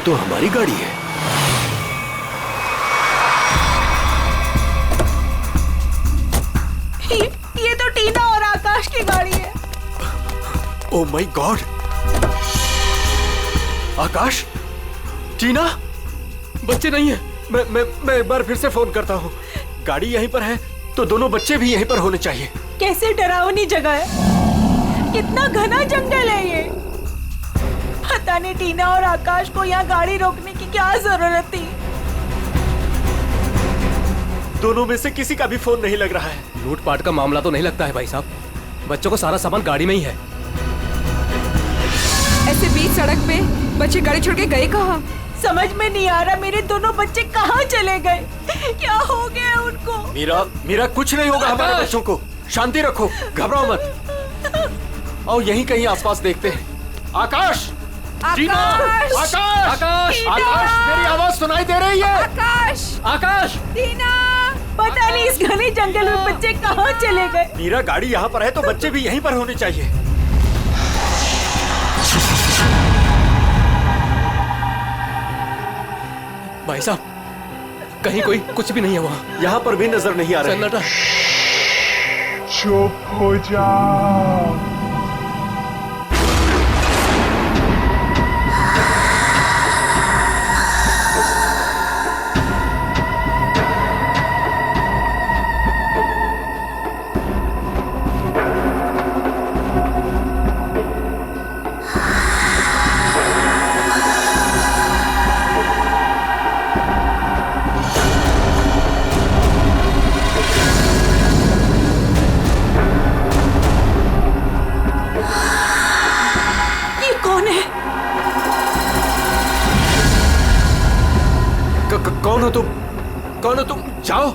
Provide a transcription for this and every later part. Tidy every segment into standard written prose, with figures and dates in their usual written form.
तो हमारी गाड़ी है। ये तो टीना और आकाश की गाड़ी है। Oh my God! आकाश, टीना, बच्चे नहीं है। मैं एक बार फिर से फोन करता हूँ। गाड़ी यहीं पर है तो दोनों बच्चे भी यहीं पर होने चाहिए। कैसे डरावनी जगह है, कितना घना जंगल है ये। पता नहीं टीना और आकाश को यहाँ गाड़ी रोकने की क्या जरूरत थी। दोनों में से किसी का भी फोन नहीं लग रहा है। लूटपाट का मामला तो नहीं लगता है भाई साहब। बच्चों को सारा सामान गाड़ी में ही है। ऐसे बीच सड़क पे बच्चे गाड़ी छोड़ के गए कहाँ? समझ में नहीं आ रहा मेरे दोनों बच्चे कहाँ चले गए, क्या हो गया उनको। मीरा कुछ नहीं होगा हमारे बच्चों को। शांति रखो, घबराओ मत। आओ यहीं कहीं आसपास देखते हैं। आकाश, टीना, आकाश, आकाश, आकाश, मेरी आवाज सुनाई दे रही है? आकाश, आकाश, टीना, पता नहीं इस घने जंगल में बच्चे कहाँ चले गए। मीरा, गाड़ी यहाँ पर है तो बच्चे भी यहीं पर होने चाहिए। भाई साहब, कहीं कोई कुछ भी नहीं है वहाँ। यहाँ पर भी नजर नहीं आ रहा है। सन्नाटा। चुप हो जा। कौन हो तुम? जाओ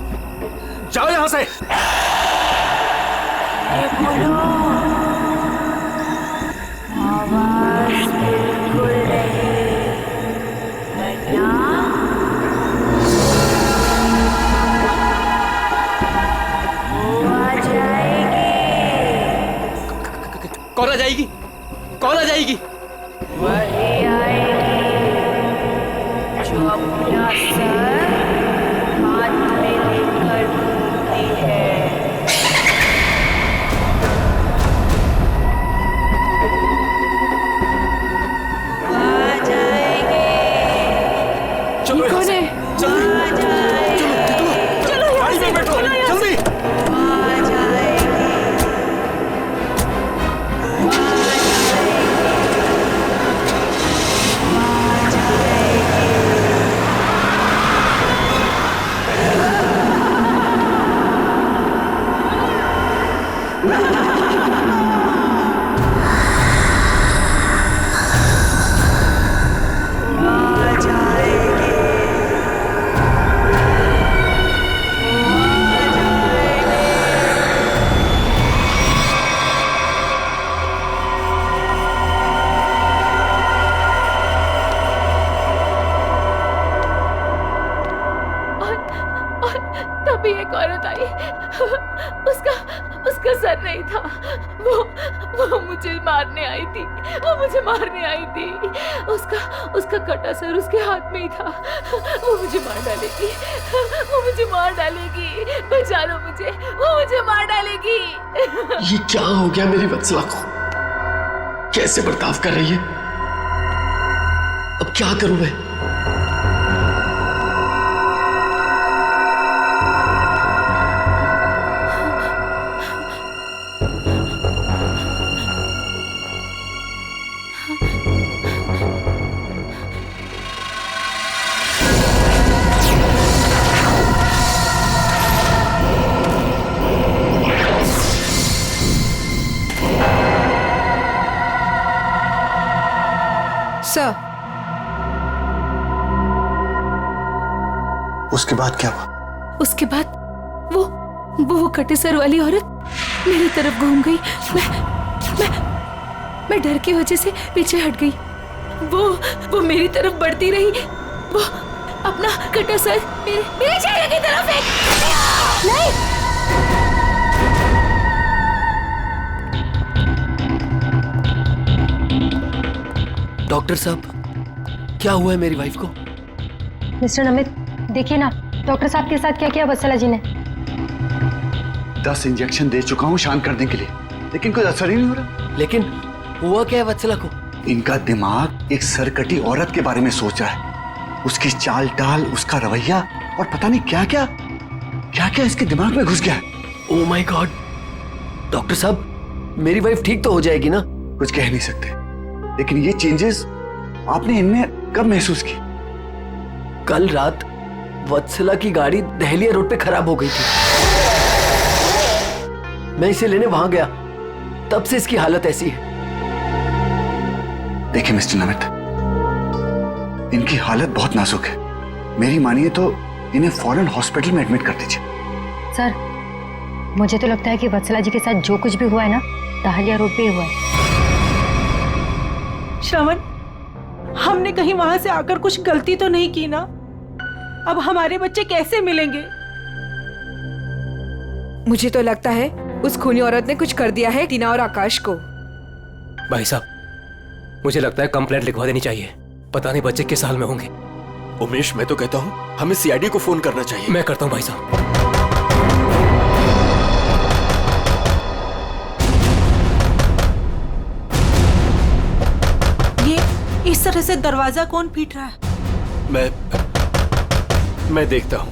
जाओ यहाँ से। कौन आ जाएगी? कौन आ जाएगी? वही आएगी जो अपना सर हाथ में लेकर घूमती है। वो आ जाएगी। चलो कौन है? जल्दी, आ जाएगी। चलो गाड़ी में बैठो जल्दी। वो आ जाएगी। तभी एक औरत आई। उसका सर नहीं था। वो मुझे मारने आई थी। वो मुझे मारने आई थी। उसका कटा सर उसके हाथ में ही था। वो मुझे मार डालेगी। वो मुझे मार डालेगी। बचा लो मुझे। वो मुझे मार डालेगी। ये क्या हो गया मेरी वत्सला को? कैसे बर्ताव कर रही है? अब क्या करूं मैं? सर, उसके बाद क्या हुआ? उसके बाद वो कटे सर वाली औरत मेरी तरफ घूम गई। मैं डर की वजह से पीछे हट गई। वो मेरी तरफ बढ़ती रही। वो अपना कटा सर मेरे चेहरे की तरफ फेंक। नहीं, डॉक्टर साहब, क्या हुआ है मेरी वाइफ को? मिस्टर नमित, देखिए ना डॉक्टर साहब के साथ क्या किया वत्सला जी ने। 10 इंजेक्शन दे चुका हूँ शांत करने के लिए, लेकिन कोई असर ही नहीं हो रहा। लेकिन हुआ क्या है वत्सला को? इनका दिमाग एक सरकटी औरत के बारे में सोच रहा है। उसकी चाल टाल, उसका रवैया और पता नहीं क्या क्या इसके दिमाग में घुस गया है। Oh my God! डॉक्टर साहब, मेरी वाइफ ठीक तो हो जाएगी ना? कुछ कह नहीं सकते, लेकिन ये चेंजेस आपने इनमें कब महसूस की? कल रात वत्सला की गाड़ी दहलिया रोड पे खराब हो गई थी। मैं इसे लेने वहां गया, तब से इसकी हालत ऐसी है। देखिए मिस्टर नमित, इनकी हालत बहुत नाजुक है। मेरी मानिए तो इन्हें फौरन हॉस्पिटल में एडमिट कर दीजिए। सर, मुझे तो लगता है कि वत्सला जी के साथ जो कुछ भी हुआ है ना, दहलिया रोड पे ही हुआ है। श्रवण, हमने कहीं वहां से आकर कुछ गलती तो नहीं की ना? अब हमारे बच्चे कैसे मिलेंगे? मुझे तो लगता है उस खूनी औरत ने कुछ कर दिया है टीना और आकाश को। भाई साहब, मुझे लगता है कंप्लेंट लिखवा देनी चाहिए। पता नहीं बच्चे किस हाल में होंगे। उमेश, मैं तो कहता हूँ हमें सीआईडी को फोन करना चाहिए। मैं करता हूँ भाई साहब। इस तरह से दरवाजा कौन पीट रहा है? मैं देखता हूं।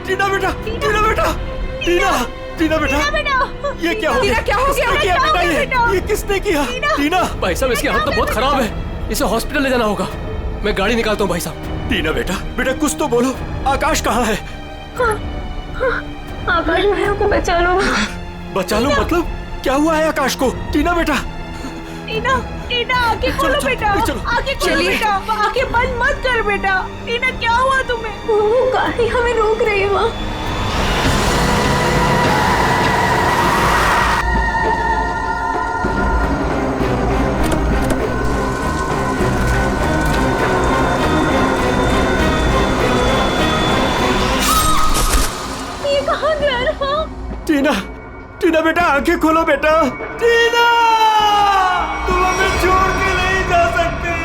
टीना बेटा, टीना बेटा, ये क्या हो गया? क्या हो गया? किसने किया बेटा? ये किसने किया? टीना भाई साहब, इसकी हालत तो बहुत खराब है। इसे हॉस्पिटल ले जाना होगा। मैं गाड़ी निकालता हूँ भाई साहब। टीना बेटा कुछ तो बोलो। आकाश कहाँ है? आकाश भैया को बचा लो। बचा लो मतलब? क्या हुआ है आकाश को? टीना बेटा, टीना आंखें खोलो बेटा, आंखें खोलो बेटा, आंखें बंद मत कर बेटा। टीना, क्या हुआ तुम्हें? वो गाड़ी हमें रोक रही है वहाँ। ये कहाँ गया रहा? टीना बेटा, आंखें खोलो बेटा। टीना, तुम हमें छोड़ के नहीं जा सकती।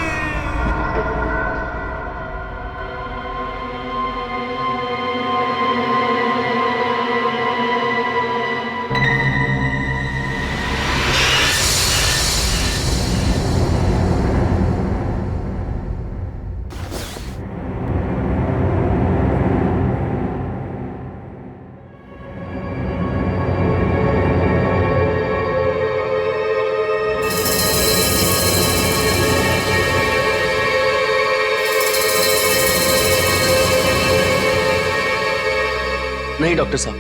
नहीं डॉक्टर साहब,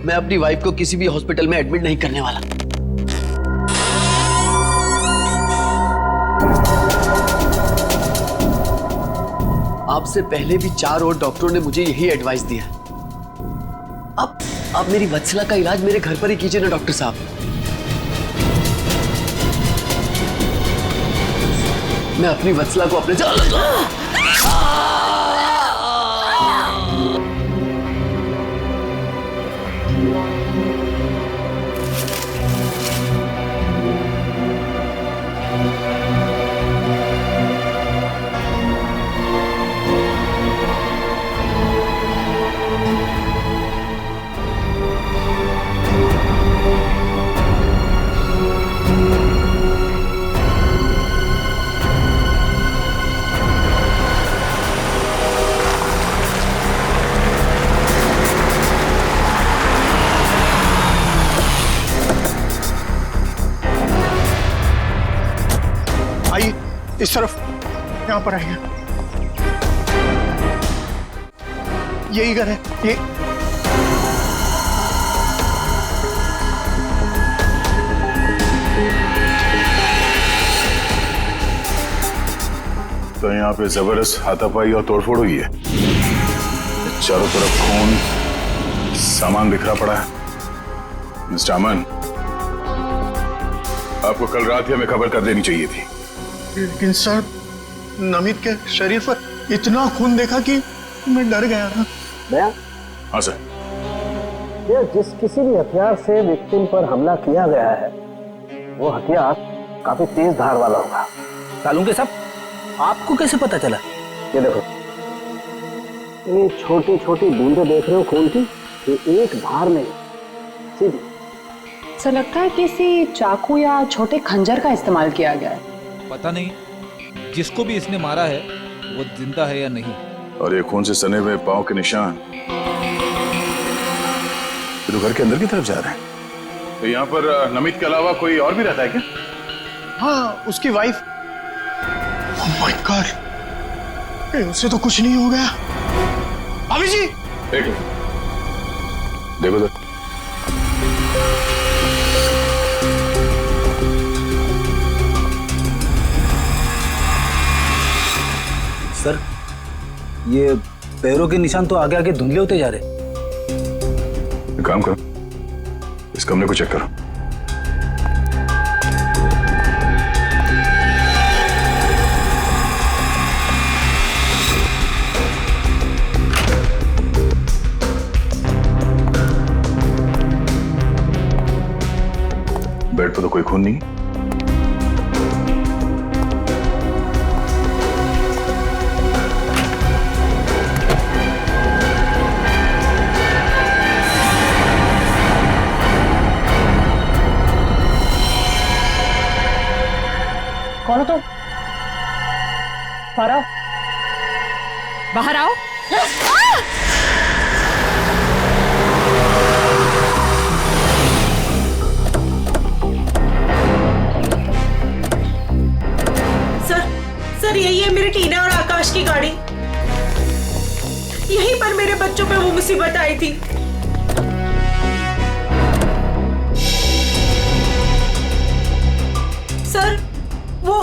मैं अपनी वाइफ को किसी भी हॉस्पिटल में एडमिट नहीं करने वाला। आपसे पहले भी 4 और डॉक्टरों ने मुझे यही एडवाइस दिया। अब मेरी वत्सला का इलाज मेरे घर पर ही कीजिए ना डॉक्टर साहब। मैं अपनी वत्सला को अपने इस तरफ, यहाँ पर आइए। यही घर है ये। तो यहाँ पे जबरदस्त हाथापाई और तोड़फोड़ हुई है। चारों तरफ खून, सामान बिखरा पड़ा है। मिस्टर अमन, आपको कल रात ही हमें खबर कर देनी चाहिए थी। लेकिन सर, नमित के शरीर पर इतना खून देखा कि मैं डर गया था। हाँ सर। ये जिस किसी भी हथियार से विक्टिम पर हमला किया गया है, वो हथियार काफी तेज धार वाला होगा। सालुंके साहब, आपको कैसे पता चला? ये देखो, ये छोटी छोटी बूंदें देख रहे हो खून की, ये एक धार में सीधी। सर लगता है किसी चाकू या छोटे खंजर का इस्तेमाल किया गया है। पता नहीं जिसको भी इसने मारा है वो जिंदा है या नहीं। और ये खून से सने हुए पांव के निशान तो घर के अंदर की तरफ जा रहे हैं। तो यहाँ पर नमित के अलावा कोई और भी रहता है क्या? हाँ, उसकी वाइफ। ओह माय गॉड, उससे तो कुछ नहीं हो गया। भाभी जी, देखो सर। सर, ये पैरों के निशान तो आगे आगे धुंधले होते जा रहे। एक काम करो, इस कमरे को चेक करो। बेड पर तो कोई खून नहीं। कौन हो तुम? बाहर आओ। बाहर आओ। सर यही है मेरी टीना और आकाश की गाड़ी। यहीं पर मेरे बच्चों पे वो मुसीबत आई थी। सर वो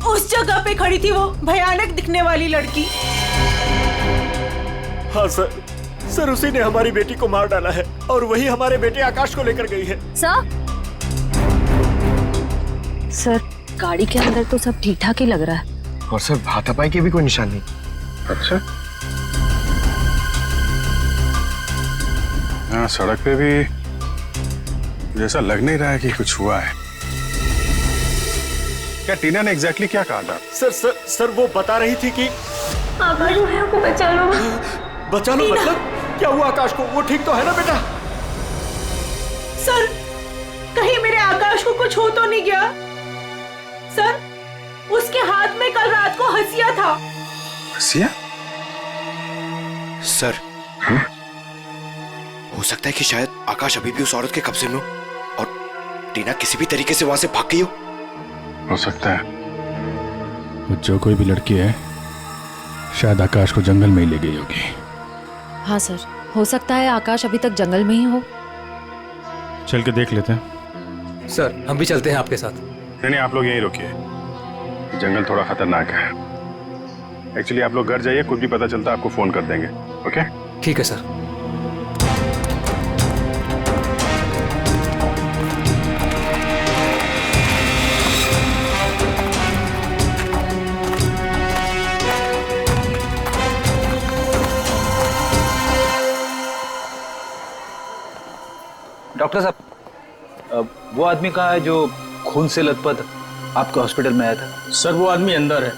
उस जगह पे खड़ी थी वो भयानक दिखने वाली लड़की। हाँ सर उसी ने हमारी बेटी को मार डाला है और वही हमारे बेटे आकाश को लेकर गई है। सर गाड़ी के अंदर तो सब ठीक ठाक ही लग रहा है। और सर हाथापाई के भी कोई निशान नहीं। अच्छा, हाँ सड़क पे भी जैसा लग नहीं रहा है कि कुछ हुआ है। क्या टीना ने एग्जैक्टली क्या कहा था? सर वो बता रही थी कि आकाश को बचा लो। बचा लो मतलब क्या हुआ आकाश को? वो ठीक तो है ना बेटा? सर कहीं मेरे आकाश को कुछ हो तो नहीं गया? सर उसके हाथ में कल रात को हंसिया था। हंसिया? सर हो सकता है कि शायद आकाश अभी भी उस औरत के कब्जे में हो और टीना किसी भी तरीके से वहां से भाग गई हो सकता है वो जो कोई भी लड़की है शायद आकाश को जंगल में ही ले गई होगी। हाँ सर, हो सकता है आकाश अभी तक जंगल में ही हो। चल के देख लेते हैं। सर हम भी चलते हैं आपके साथ। नहीं, आप लोग यहीं रुकिए, जंगल थोड़ा खतरनाक है। एक्चुअली आप लोग घर जाइए, कुछ भी पता चलता आपको फोन कर देंगे। ओके? ठीक है सर। डॉक्टर साहब, वो आदमी कहाँ है जो खून से लथपथ आपके हॉस्पिटल में आया था? सर वो आदमी अंदर है।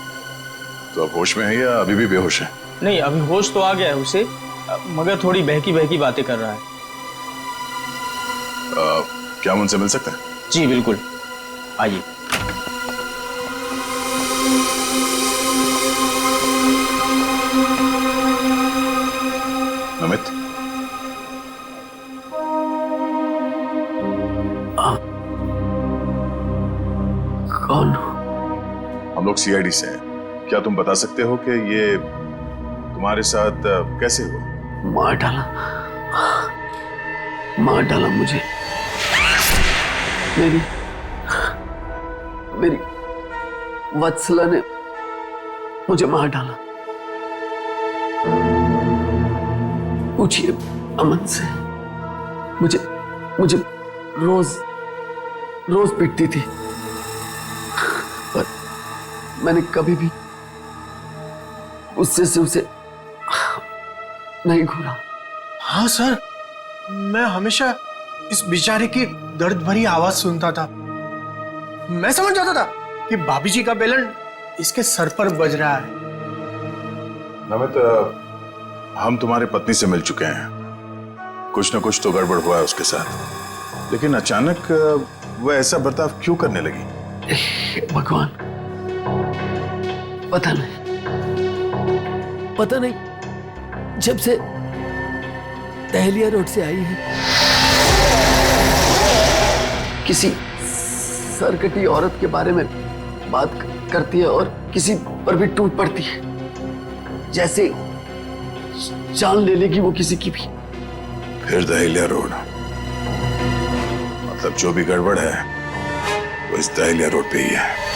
तो अब होश में है या अभी भी बेहोश है? नहीं, अभी होश तो आ गया है उसे, मगर थोड़ी बहकी बहकी बातें कर रहा है। क्या हम उनसे मिल सकते हैं? जी बिल्कुल, आइए। नमित, कौन? हम लोग सीआईडी से हैं। क्या तुम बता सकते हो कि ये तुम्हारे साथ कैसे हुआ? मार डाला मुझे। मेरी वत्सला ने मुझे मार डाला। पूछिए अमन से। मुझे रोज पिटती थी, पर मैंने कभी भी गुस्से से उसे नहीं घूरा। हाँ सर, मैं हमेशा इस बेचारे की दर्द भरी आवाज सुनता था। मैं समझ जाता था कि भाभी जी का बेलन इसके सर पर बज रहा है। नमित, हम तुम्हारी पत्नी से मिल चुके हैं। कुछ न कुछ तो गड़बड़ हुआ है उसके साथ, लेकिन अचानक वह ऐसा बर्ताव क्यों करने लगी? भगवान, पता नहीं, जब से दहलिया रोड से आई है किसी सरकटी औरत के बारे में बात करती है और किसी पर भी टूट पड़ती है, जैसे जान ले लेगी वो किसी की भी। फिर दहलिया रोड, मतलब जो भी गड़बड़ है वो इस दहलिया रोड पे ही है।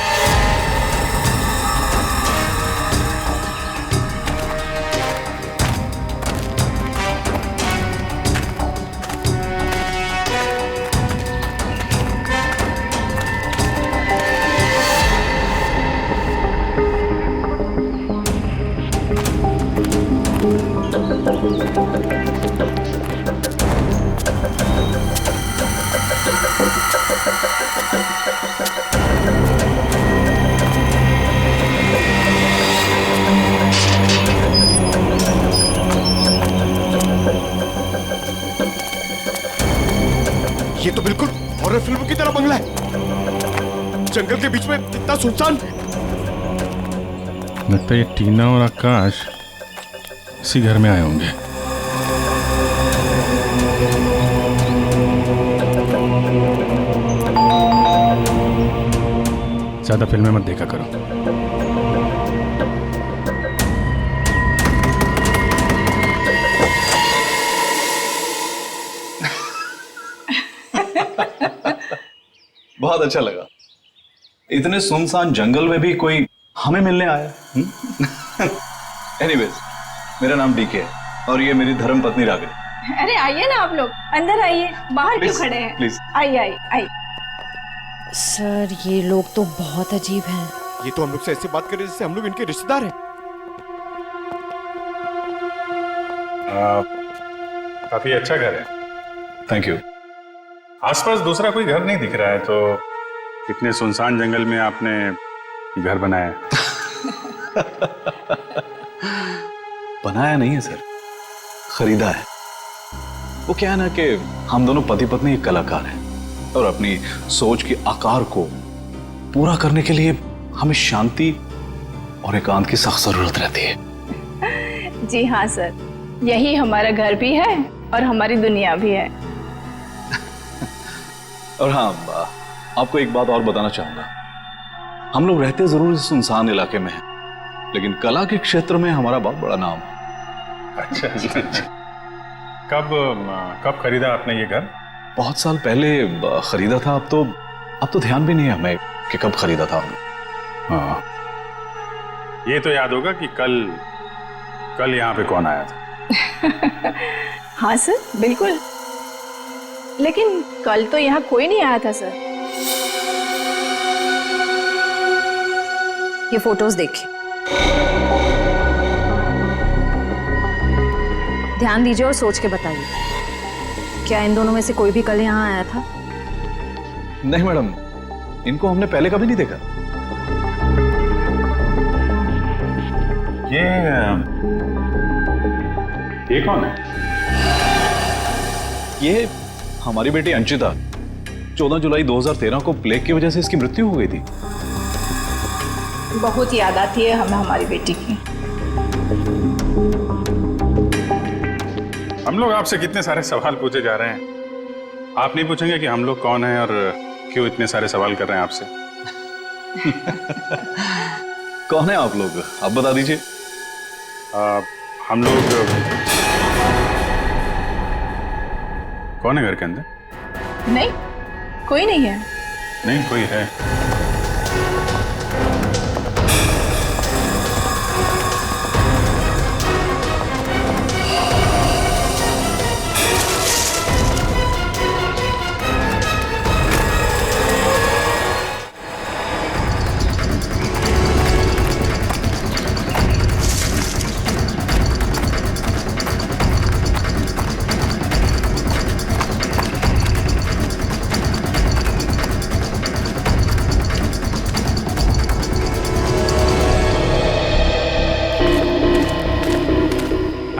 ये तो बिल्कुल हॉरर फिल्म की तरह बंगला है, जंगल के बीच में इतना सुनसान। लगता है ये टीना और आकाश इसी घर में आए होंगे। ज्यादा फिल्में मत देखा करो। बहुत अच्छा लगा। इतने सुनसान जंगल में भी कोई हमें मिलने आया। एनीवेज, मेरा नाम डीके है और ये मेरी धर्म पत्नी रागिनी। अरे आइए ना आप लोग, अंदर आइए, बाहर क्यों खड़े हैं? प्लीज आइए आइए आइए। सर, ये लोग तो बहुत अजीब हैं। ये तो हम लोग से ऐसे बात कर रहे जैसे हम लोग इनके रिश्तेदार हैं। काफी अच्छा घर है। Thank you. आसपास दूसरा कोई घर नहीं दिख रहा है, तो इतने सुनसान जंगल में आपने घर बनाया? बनाया नहीं है सर, खरीदा है। वो क्या है ना कि हम दोनों पति पत्नी एक कलाकार हैं और अपनी सोच के आकार को पूरा करने के लिए हमें शांति और एकांत की सख्त जरूरत रहती है। जी हाँ सर, यही हमारा घर भी है और हमारी दुनिया भी है। और हाँ, आपको एक बात और बताना चाहूंगा। हम लोग रहते जरूर इस सुनसान इलाके में हैं, लेकिन कला के क्षेत्र में हमारा बहुत बड़ा नाम है। अच्छा। कब खरीदा आपने ये घर? बहुत साल पहले खरीदा था। अब तो ध्यान भी नहीं है हमें कि कब खरीदा था हमने। हाँ, ये तो याद होगा कि कल यहाँ पे कौन आया था। हाँ सर, बिल्कुल। लेकिन कल तो यहाँ कोई नहीं आया था सर। ये फोटोज देखिए, ध्यान दीजिए और सोच के बताइए, क्या इन दोनों में से कोई भी कल यहाँ आया था? नहीं मैडम, इनको हमने पहले कभी नहीं देखा। ये कौन है? ये हमारी बेटी अंशिता। 14 जुलाई 2013 को प्लेग की वजह से इसकी मृत्यु हो गई थी। बहुत याद आती है हमें हमारी बेटी की। हम लोग आपसे कितने सारे सवाल पूछे जा रहे हैं, आप नहीं पूछेंगे कि हम लोग कौन हैं और क्यों इतने सारे सवाल कर रहे हैं आपसे? कौन है आप लोग, आप बता दीजिए। हम लोग कौन है घर के अंदर? नहीं, कोई नहीं है। नहीं, कोई है।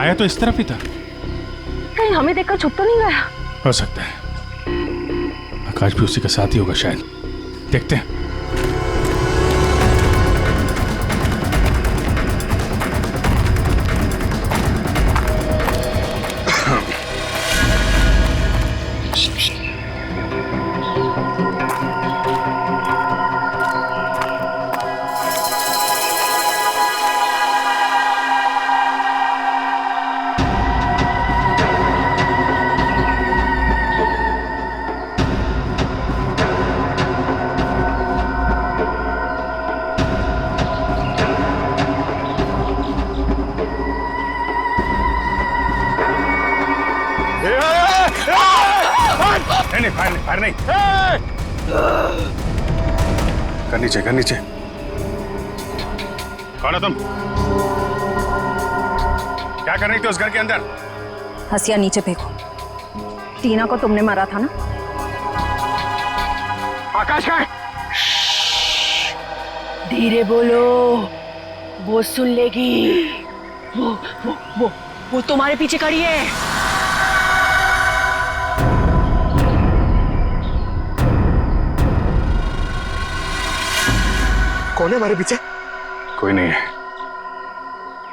आया तो इस तरफ ही था। कहीं हमें देखकर छुप तो नहीं गया? हो सकता है आकाश भी उसी का साथी होगा शायद। देखते हैं। नहीं फायर नहीं। कर नीचे कर नीचे। कौन हो तुम? क्या कर रही थी उस घर के अंदर? हसिया नीचे फेंको। टीना को तुमने मारा था ना? आकाश का है। धीरे बोलो, वो सुन लेगी। वो तुम्हारे पीछे खड़ी है। कौन है हमारे पीछे? कोई नहीं है,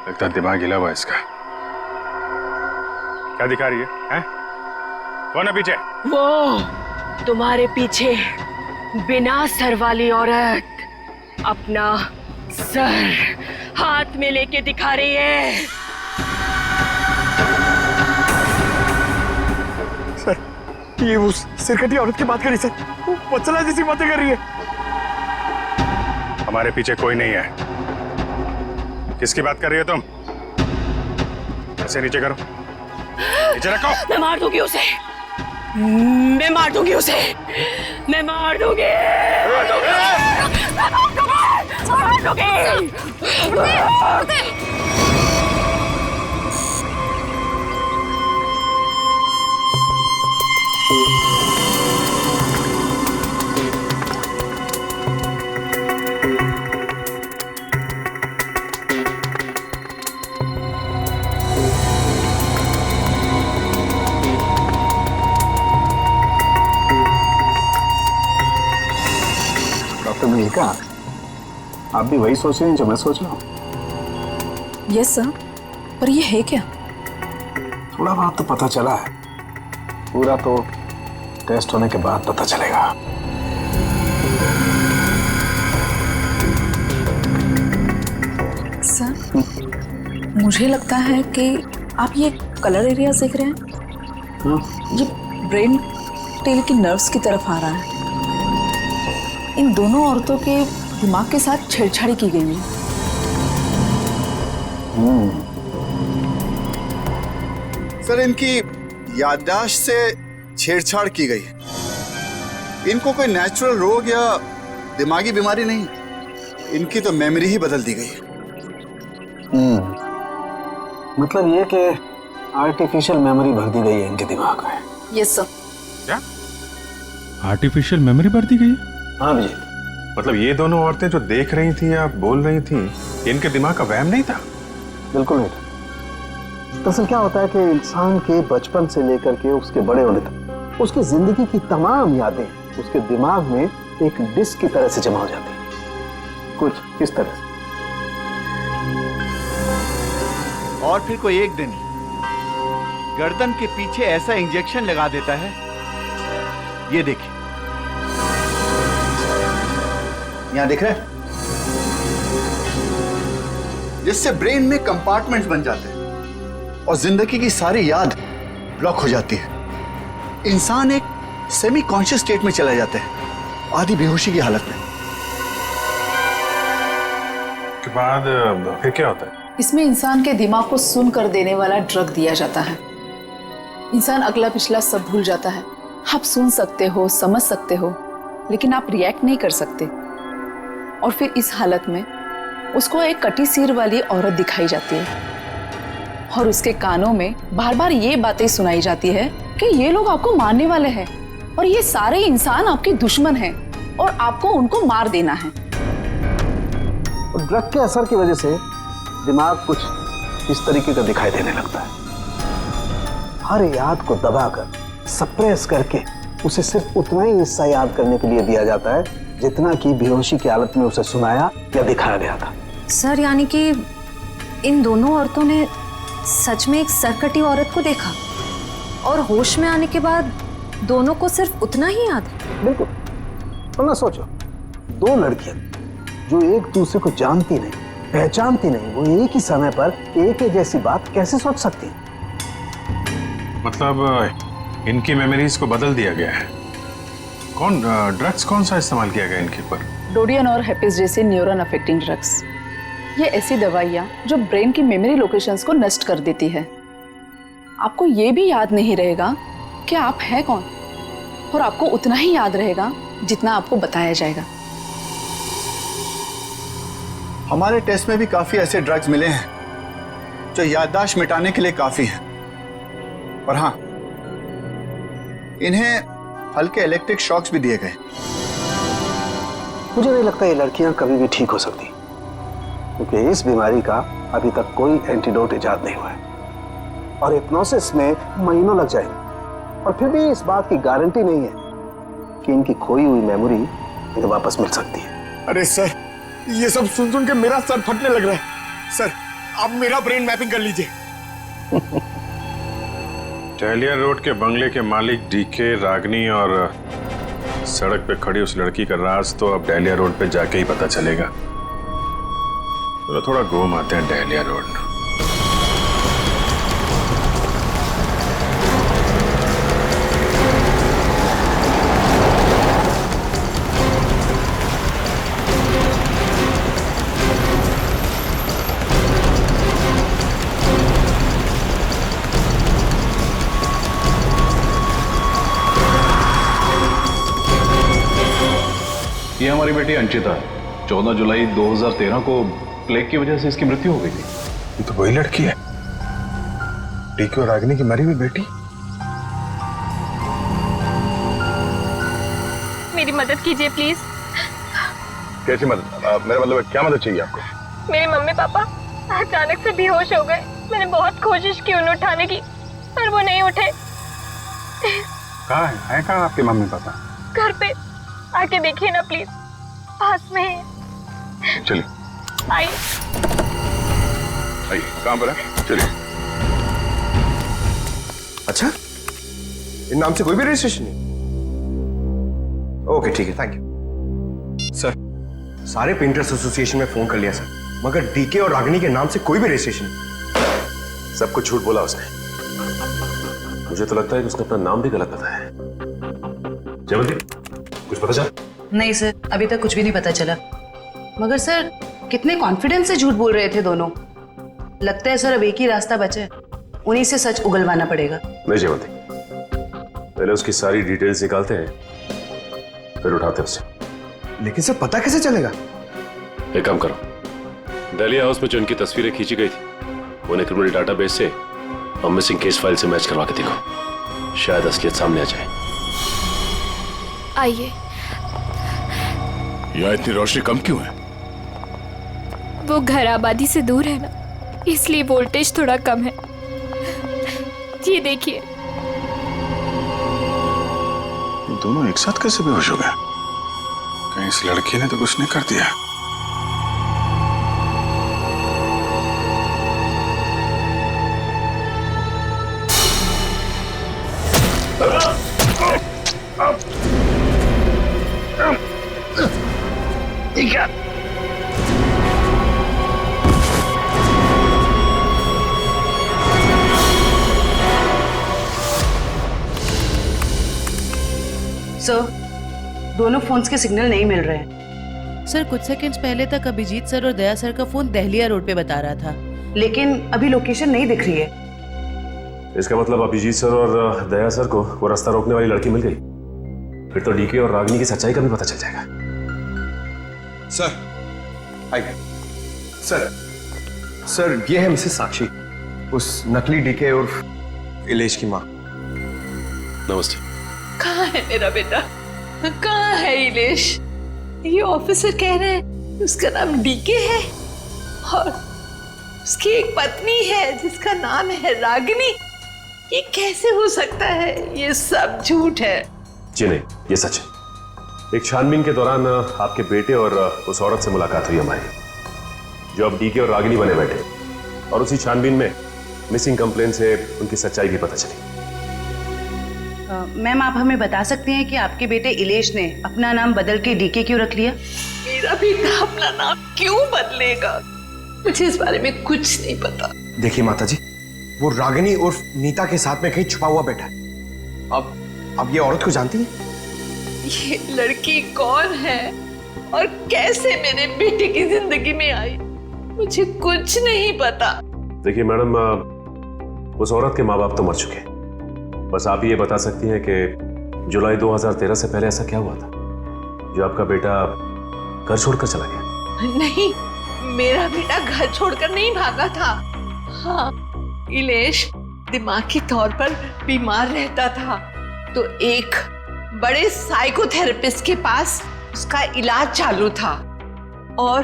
लगता है दिमाग हिला हुआ है इसका। क्या दिखा रही है? कौन है पीछे? वो तुम्हारे पीछे बिना सर वाली औरत अपना सर हाथ में लेके दिखा रही है। सर ये उस सिरकटी औरत की बात कर रही है सर। वो वत्सला जैसी बातें कर रही है। हमारे पीछे कोई नहीं है। किसकी बात कर रही हो तुम? ऐसे नीचे करो, नीचे रखो। मैं मार दूंगी उसे। मैं मार दूंगी उसे। मैं मार दूंगी। डॉक्टर मलिका, आप भी वही सोच रहे हैं जो मैं सोच रहा हूँ? यस सर, पर ये है क्या? थोड़ा बहुत तो पता चला है, पूरा तो टेस्ट होने के बाद पता चलेगा। सर मुझे लगता है कि आप ये कलर एरिया देख रहे हैं। ये ब्रेन टेल की नर्व्स की तरफ आ रहा है। इन दोनों औरतों के दिमाग के साथ छेड़छाड़ी की गई है। सर इनकी याददाश्त से छेड़छाड़ की गई है। इनको कोई नेचुरल रोग या दिमागी बीमारी नहीं, इनकी तो मेमोरी ही बदल दी गई है। मतलब ये कि आर्टिफिशियल मेमोरी भर दी गई है इनके दिमाग में। Yes sir. क्या आर्टिफिशियल मेमोरी भर दी गई? हाँ विजय। मतलब ये दोनों औरतें जो देख रही थी या बोल रही थी, इनके दिमाग का वहम नहीं था? बिल्कुल नहीं था। दरअसल क्या होता है कि इंसान के बचपन से लेकर के उसके बड़े होने तक उसकी जिंदगी की तमाम यादें उसके दिमाग में एक डिस्क की तरह से जमा हो जाती है, कुछ इस तरह से। और फिर कोई एक दिन गर्दन के पीछे ऐसा इंजेक्शन लगा देता है, ये देखिए, यहां दिख रहा है, जिससे ब्रेन में कंपार्टमेंट्स बन जाते हैं और जिंदगी की सारी याद ब्लॉक हो जाती है। इंसान एक सेमी कॉन्शियस स्टेट में चला जाता है, आधी बेहोशी की हालत में। के बाद फिर क्या होता है? इसमें इंसान के दिमाग को सुन कर देने वाला ड्रग दिया जाता है। इंसान अगला पिछला सब भूल जाता है। आप सुन सकते हो, समझ सकते हो, लेकिन आप रिएक्ट नहीं कर सकते। और फिर इस हालत में उसको एक कटी सिर वाली औरत दिखाई जाती है और उसके कानों में बार बार ये बातें सुनाई जाती है कि ये लोग आपको मारने वाले हैं और ये सारे इंसान आपके दुश्मन हैं और आपको उनको मार देना है। ड्रग के असर की वजह से दिमाग कुछ इस तरीके का दिखाई देने लगता है। हर याद को दबाकर, सप्रेस करके उसे सिर्फ उतना ही हिस्सा याद करने के लिए दिया जाता है जितना कि बेहोशी की हालत में उसे सुनाया या दिखाया गया था। सर, यानी कि इन दोनों औरतों ने सच में एक सरकटी औरत को देखा और होश में आने के बाद दोनों को सिर्फ उतना ही याद है। बिल्कुल। वरना सोचो, दो लड़कियां जो एक दूसरे को जानती नहीं, पहचानती नहीं, वो एक ही समय पर एक ही जैसी बात कैसे सोच सकती हैं? मतलब इनकी मेमोरीज को बदल दिया गया है। ड्रग्स कौन सा इस्तेमाल किया गया इनके ऊपर? डोडियन और हेपिस जैसे न्यूरॉन अफेक्टिंग ड्रग्स। ये ऐसी दवाइयाँ जो ब्रेन की मेमोरी लोकेशंस को नष्ट कर देती है। आपको ये भी याद नहीं रहेगा कि आप हैं कौन, और आपको उतना ही याद रहेगा जितना आपको बताया जाएगा। हमारे टेस्ट में भी काफी ऐसे ड्रग्स मिले हैं जो याददाश्त मिटाने के लिए काफी हैं। और हाँ, इन्हें हल्के इलेक्ट्रिक शॉक्स भी दिए गए। मुझे नहीं लगता ये लड़कियां कभी भी ठीक हो सकती, क्योंकि इस बीमारी का अभी तक कोई एंटीडोट इजाद नहीं हुआ है और हिप्नोसिस में महीनों लग जाएंगे। और फिर भी इस बात की गारंटी नहीं है कि इनकी खोई हुई मेमोरी इन्हें वापस मिल सकती है। अरे सर, ये सब सुन सुन के मेरा सर फटने लग रहा है। सर, आप मेरा ब्रेन मैपिंग कर लीजिए। डहलिया रोड के बंगले के मालिक डीके, रागनी और सड़क पे खड़ी उस लड़की का राज तो अब डहलिया रोड पे जाके ही पता चलेगा। तो थोड़ा घूम आते हैं डहलिया रोड। ये हमारी बेटी अंचिता, 14 जुलाई 2013 को प्लेग की वजह से इसकी मृत्यु हो गई थी। ये तो वही लड़की है, डीके और रागिनी की मरी हुई बेटी। मेरी मदद कीजिए प्लीज। कैसी मदद? मेरा मतलब क्या मदद चाहिए आपको? मेरे मम्मी पापा अचानक से बेहोश हो गए। मैंने बहुत कोशिश की उन्हें उठाने की, पर वो नहीं उठे। कहाँ है कहाँ आपके मम्मी पापा? घर पे आके देखिए ना प्लीज, पास में है। चलिए आइए आइए, कहाँ पर है? चलिए। अच्छा, इन नाम से कोई भी रजिस्ट्रेशन नहीं? ओके ठीक है, थैंक यू सर। सारे पेंटर्स एसोसिएशन में फोन कर लिया सर, मगर डीके और रागिनी के नाम से कोई भी रजिस्ट्रेशन नहीं। सब कुछ झूठ बोला उसने। मुझे तो लगता है कि उसने अपना नाम भी गलत बताया है। जयवंती, कुछ पता चला? नहीं सर, अभी तक कुछ भी नहीं पता चला। मगर सर, कितने कॉन्फिडेंस से झूठ बोल रहे थे दोनों। लगता है सर अब एक ही रास्ता बचा है, उन्हीं से सच उगलवाना पड़ेगा। नहीं जयवंती, पहले उसकी सारी डिटेल्स निकालते हैं, फिर उठाते हैं उसे। लेकिन सर पता कैसे चलेगा? एक काम करो, डहलिया हाउस में जो इनकी तस्वीरें खींची गई थी उन्हें क्रिमिनल डाटाबेस से और मिसिंग केस फाइल से मैच करवा के देखो, शायद असलियत सामने आ जाए। आइए। यहाँ इतनी रोशनी कम क्यों है? वो घर आबादी से दूर है ना, इसलिए वोल्टेज थोड़ा कम है। ये देखिए। दोनों एक साथ कैसे बेहोश हो गए? कहीं इस लड़की ने तो कुछ नहीं कर दिया? सर, दोनों फोन्स के सिग्नल नहीं मिल रहे हैं। सर, कुछ सेकंड्स पहले तक अभिजीत सर और दया सर का फोन दहलिया रोड पे बता रहा था, लेकिन अभी लोकेशन नहीं दिख रही है। इसका मतलब अभिजीत सर और दया सर को वो रास्ता रोकने वाली लड़की मिल गई। फिर तो डीके और रागिनी की सच्चाई का भी पता चल जाएगा। सर आइए। सर ये है मिसेस साक्षी, उस नकली डीके और इलेश की माँ। नमस्ते। कहाँ है मेरा बेटा? कहाँ है इलेश? ये ऑफिसर कह रहे हैं उसका नाम डीके है उसकी एक पत्नी है जिसका नाम है रागिनी। ये कैसे हो सकता है? ये सब झूठ है। जी नहीं, ये सच है। एक छानबीन के दौरान आपके बेटे और उस औरत से मुलाकात हुई हमारी, जो अब डीके और रागिनी बने बैठे, और उसी छानबीन में मिसिंग कंप्लेन से उनकी सच्चाई भी पता चली। मैम, आप हमें बता सकते हैं कि आपके बेटे इलेश ने अपना नाम बदल के डीके क्यों रख लिया? मेरा बेटा अपना नाम क्यों बदलेगा? मुझे इस बारे में कुछ नहीं पता। देखिए माता जी, वो रागिनी उर्फ नीता के साथ में कहीं छुपा हुआ बैठा है। अब ये औरत को जानती है? ये लड़की कौन है और कैसे मेरे बेटे की जिंदगी में आई, मुझे कुछ नहीं पता। देखिए मैडम, उस औरत के माँ बाप तो मर चुके हैं। बस आप ये बता सकती हैं कि जुलाई 2013 से पहले ऐसा क्या हुआ था जो आपका बेटा घर छोड़कर चला गया? नहीं, मेरा बेटा घर छोड़कर नहीं भागा था। हाँ, इलेश दिमागी तौर पर बीमार रहता था, तो एक बड़े साइकोथेरेपिस्ट के पास उसका इलाज चालू था, और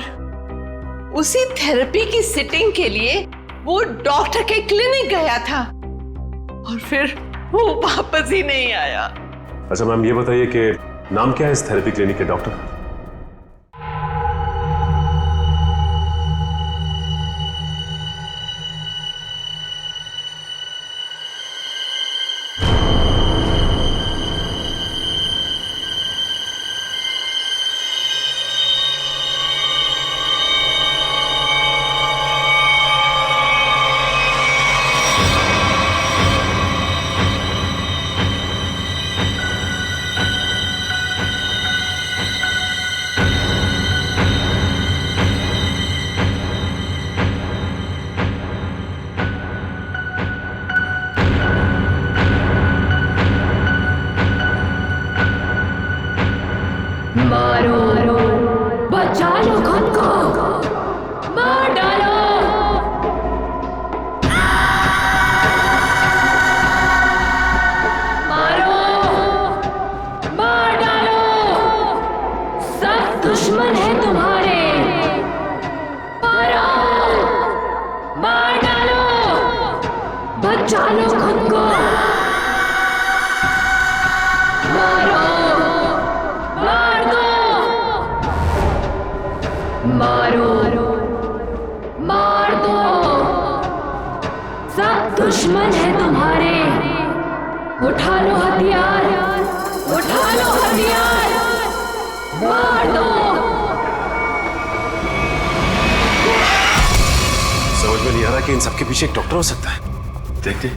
उसी थेरेपी की सिटिंग के लिए वो डॉक्टर के क्लिनिक गया था, और फिर वो वापस ही नहीं आया। अच्छा मैम, ये बताइए कि नाम क्या है इस थेरेपी क्लिनिक के डॉक्टर का? मारो, बचा लो खुद को, मार डालो। मारो, मार डालो, सब दुश्मन है तुम्हारे। मारो, मार डालो, बचा लो खुद को। मारो, मार दो, सब दुश्मन है तुम्हारे। उठा लो हथियार, उठा लो हथियार, मार दो। समझ में नहीं आ रहा कि इन सबके पीछे एक डॉक्टर हो सकता है। देखते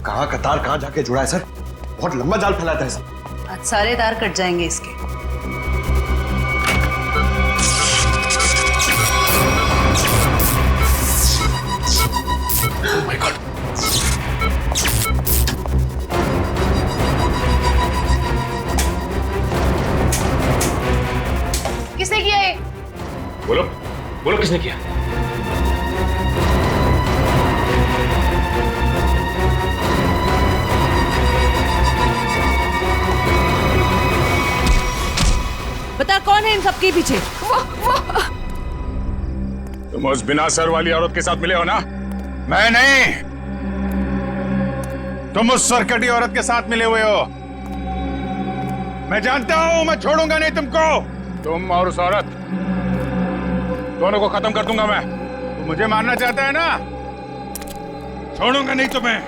कहाँ का तार कहाँ जाके जुड़ा है सर, बहुत लंबा जाल फैलाता है सर। आज सारे तार कट जाएंगे इसके। Oh my God. किसने किया ये? बोलो, बोलो किसने किया? बता कौन है इन सबके पीछे? तुम उस बिना सर वाली औरत के साथ मिले हो ना? मैं नहीं, तुम उस सरकटी औरत के साथ मिले हुए हो। मैं जानता हूं, मैं छोड़ूंगा नहीं तुमको। तुम और उस औरत दोनों को खत्म कर दूंगा मैं। तुम मुझे मारना चाहता है ना? छोड़ूंगा नहीं तुम्हें।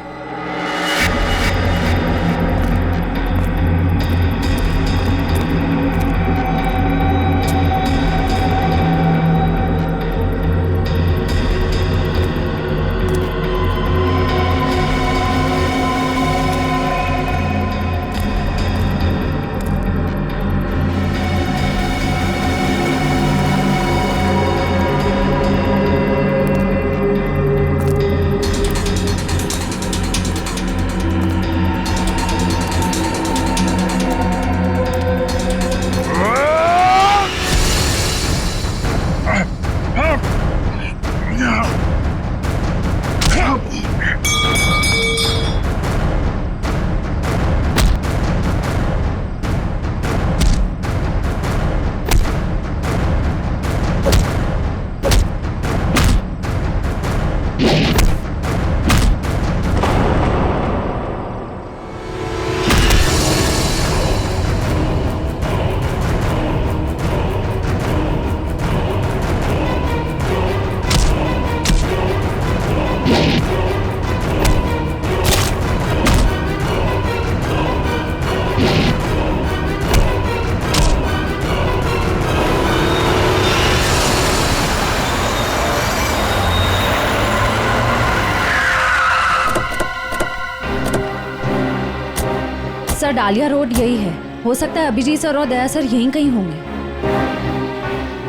डालिया रोड यही है। हो सकता है अभिजीत सर और दया सर यहीं कहीं होंगे।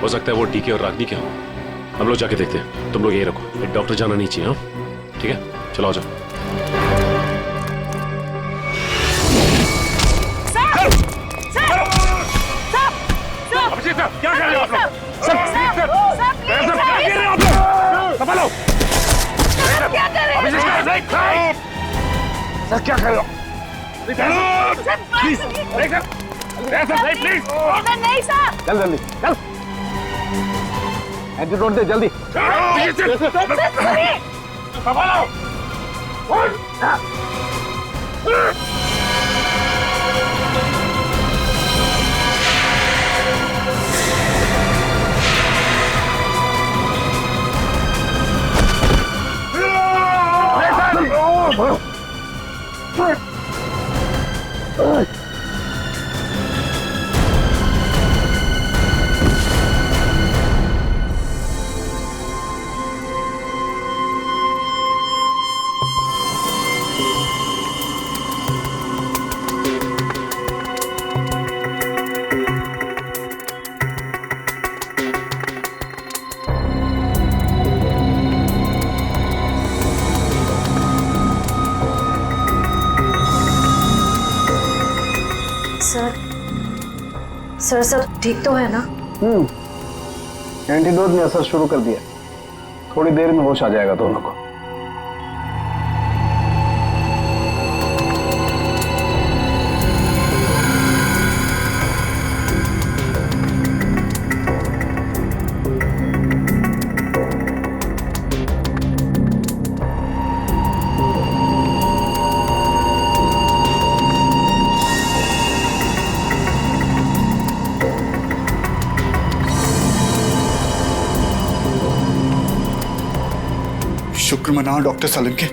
हो सकता है वो डीके और रागनी क्या हो। हम लोग जाके देखते हैं, तुम लोग यहीं रखो, एक डॉक्टर जाना नहीं चाहिए। हाँ ठीक है, चलो आ जाओ। अभिजीत सर, क्या कर रहे हो आप लोग? सर, क्या कर रहे हो आप लोग? संभालो। क्या कर रहे हो? अभिजीत सर, सर क्या कर रहे हो? Please, please. नहीं सर। चल जल्दी, चल। एंटीडोट दे जल्दी। संभालो। सर सब ठीक तो है ना? एंटीडोट ने असर शुरू कर दिया, थोड़ी देर में होश आ जाएगा दोनों को। शुक्र मनाओ डॉक्टर सालुंके,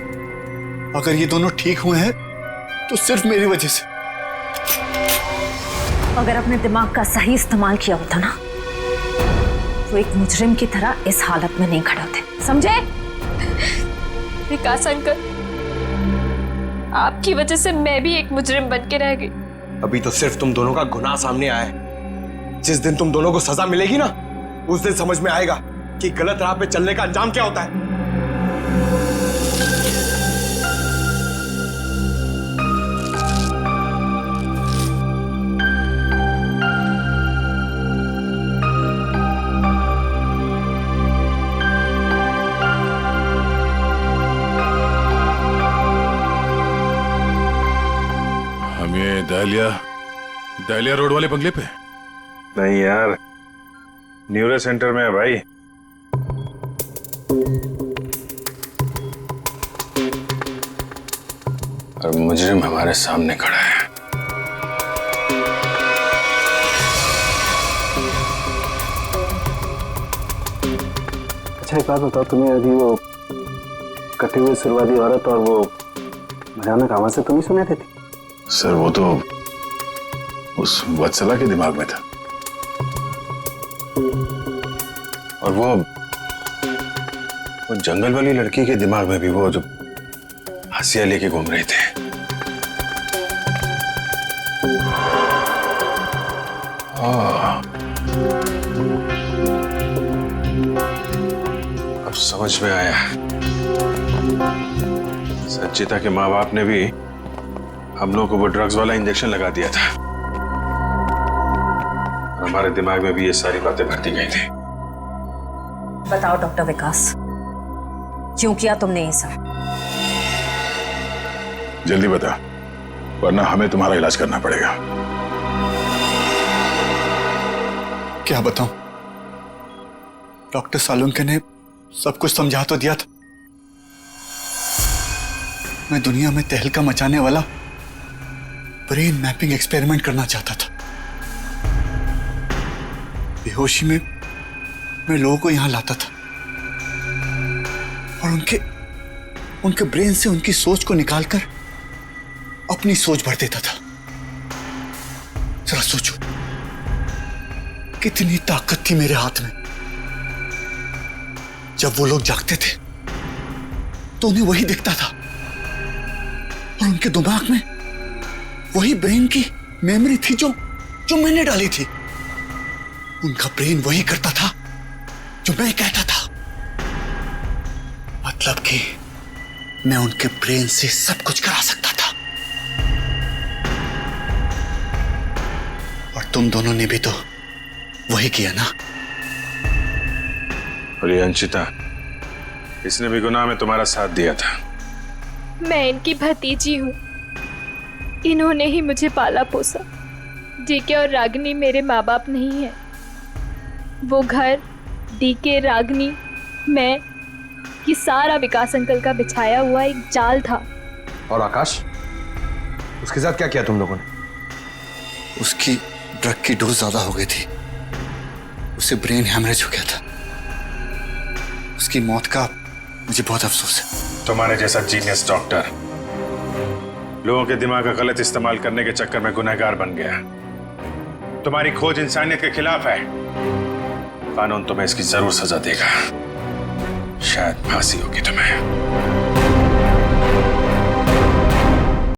अगर ये दोनों ठीक हुए हैं तो सिर्फ मेरी वजह से। अगर अपने दिमाग का सही इस्तेमाल किया होता ना तो एक मुजरिम की तरह इस हालत में नहीं खड़े होते, समझे? विकास अंकल, आपकी वजह से मैं भी एक मुजरिम बन के रह गई। अभी तो सिर्फ तुम दोनों का गुनाह सामने आया है। जिस दिन तुम दोनों को सजा मिलेगी ना, उस दिन समझ में आएगा कि गलत राह पे चलने का अंजाम क्या होता है। हम ये दहलिया रोड वाले बंगले पे? नहीं यार, न्यूरो सेंटर में है भाई। और मुजरिम हमारे सामने खड़ा है। अच्छा एक बात बताओ, तुम्हें अभी वो कटे हुए सिरवादी औरत और वो भयानक आवाज से तुम ही सुने थे? सर वो तो उस वत्सला के दिमाग में था, और वो जंगल वाली लड़की के दिमाग में भी, वो जो हंसिया लेके घूम रहे थे। अब समझ में आया, संचिता के माँ बाप ने भी हम लोगों को वो ड्रग्स वाला इंजेक्शन लगा दिया था, और हमारे दिमाग में भी ये सारी बातें भरती गई थी। बताओ डॉक्टर विकास, क्यों किया तुमने ये सब? जल्दी बता, वरना हमें तुम्हारा इलाज करना पड़ेगा। क्या बताऊं, डॉक्टर सालुंके ने सब कुछ समझा तो दिया था। मैं दुनिया में तहलका मचाने वाला ब्रेन मैपिंग एक्सपेरिमेंट करना चाहता था। बेहोशी में मैं लोगों को यहां लाता था और उनके ब्रेन से उनकी सोच को निकालकर अपनी सोच भर देता था। जरा सोचो, कितनी ताकत थी मेरे हाथ में। जब वो लोग जागते थे तो उन्हें वही दिखता था, और उनके दिमाग में वही ब्रेन की मेमोरी थी जो जो मैंने डाली थी। उनका ब्रेन वही करता था जो मैं कहता था। मतलब कि मैं उनके ब्रेन से सब कुछ करा सकता था। और तुम दोनों ने भी तो वही किया ना। और ये अंशिता, इसने भी गुनाह में तुम्हारा साथ दिया था। मैं इनकी भतीजी हूँ, इन्होंने ही मुझे पाला पोसा। डीके और रागिनी मेरे माँ बाप नहीं है। वो घर, डीके, रागिनी, मैं, ये सारा विकास अंकल का बिछाया हुआ एक जाल था। और आकाश, उसके साथ क्या किया तुम लोगों ने? उसकी ड्रग की डोज ज्यादा हो गई थी, उसे ब्रेन हैमरेज हो गया था। उसकी मौत का मुझे बहुत अफसोस है। तुम्हारे जैसा जीनियस डॉक्टर लोगों के दिमाग का गलत इस्तेमाल करने के चक्कर में गुनहगार बन गया। तुम्हारी खोज इंसानियत के खिलाफ है। कानून तुम्हें इसकी जरूर सजा देगा। शायद फांसी होगी तुम्हें।